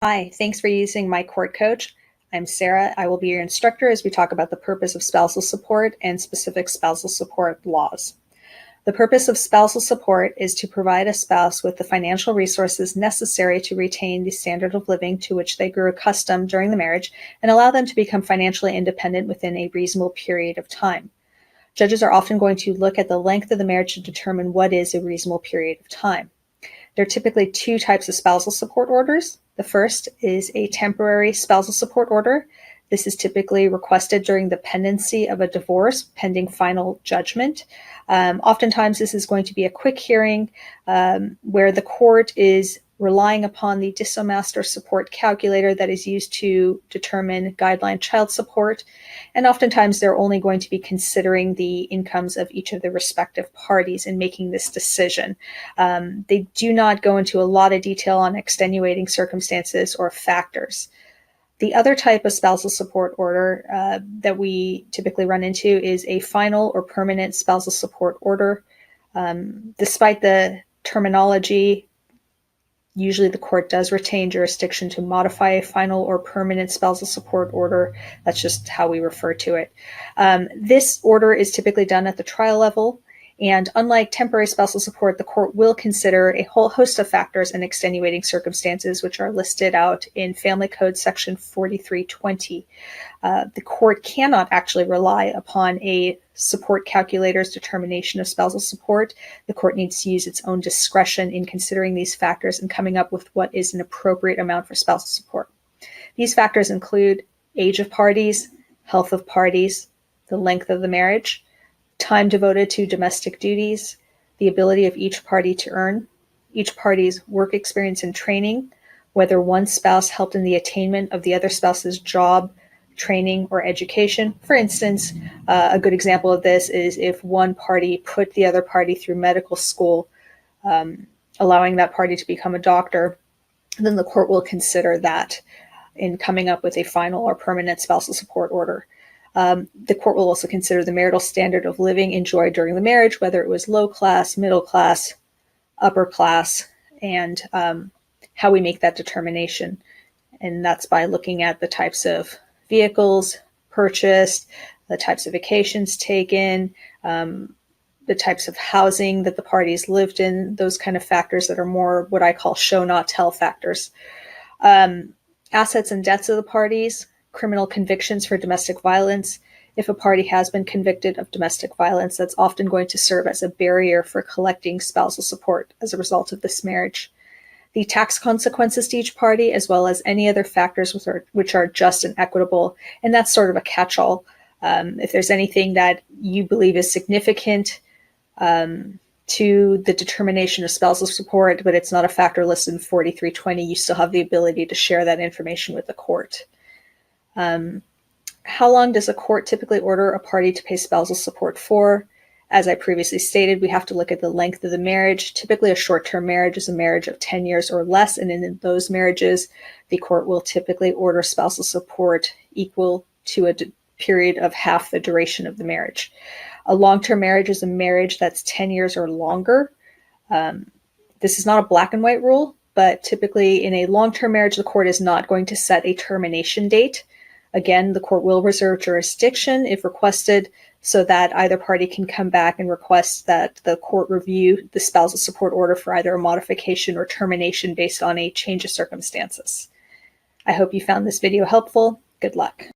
Hi, thanks for using my court coach. I'm Sarah. I will be your instructor as we talk about the purpose of spousal support and specific spousal support laws. The purpose of spousal support is to provide a spouse with the financial resources necessary to retain the standard of living to which they grew accustomed during the marriage and allow them to become financially independent within a reasonable period of time. Judges are often going to look at the length of the marriage to determine what is a reasonable period of time. There are typically two types of spousal support orders. The first is a temporary spousal support order. This is typically requested during the pendency of a divorce, pending final judgment. Oftentimes, this is going to be a quick hearing where the court is relying upon the Disomaster support calculator that is used to determine guideline child support. And oftentimes, they're only going to be considering the incomes of each of the respective parties in making this decision. They do not go into a lot of detail on extenuating circumstances or factors. The other type of spousal support order that we typically run into is a final or permanent spousal support order. Despite the terminology, usually the court does retain jurisdiction to modify a final or permanent spousal support order. That's just how we refer to it. This order is typically done at the trial level. And unlike temporary spousal support, the court will consider a whole host of factors and extenuating circumstances, which are listed out in Family Code Section 4320. The court cannot actually rely upon a support calculator's determination of spousal support. The court needs to use its own discretion in considering these factors and coming up with what is an appropriate amount for spousal support. These factors include age of parties, health of parties, the length of the marriage, time devoted to domestic duties, the ability of each party to earn, each party's work experience and training, whether one spouse helped in the attainment of the other spouse's job, training, or education. For instance, a good example of this is if one party put the other party through medical school, allowing that party to become a doctor, then the court will consider that in coming up with a final or permanent spousal support order. The court will also consider the marital standard of living enjoyed during the marriage, whether it was low class, middle class, upper class, and how we make that determination. And that's by looking at the types of vehicles purchased, the types of vacations taken, the types of housing that the parties lived in, those kind of factors that are more what I call show not tell factors. Assets and debts of the parties, criminal convictions for domestic violence. If a party has been convicted of domestic violence, that's often going to serve as a barrier for collecting spousal support as a result of this marriage. The tax consequences to each party, as well as any other factors which are just and equitable, and that's sort of a catch-all. If there's anything that you believe is significant to the determination of spousal support, but it's not a factor listed in 4320, you still have the ability to share that information with the court. How long does a court typically order a party to pay spousal support for? As I previously stated, we have to look at the length of the marriage. Typically, a short-term marriage is a marriage of 10 years or less, and in those marriages, the court will typically order spousal support equal to a period of half the duration of the marriage. A long-term marriage is a marriage that's 10 years or longer. This is not a black and white rule, but typically in a long-term marriage, the court is not going to set a termination date. Again, the court will reserve jurisdiction if requested so that either party can come back and request that the court review the spousal support order for either a modification or termination based on a change of circumstances. I hope you found this video helpful. Good luck.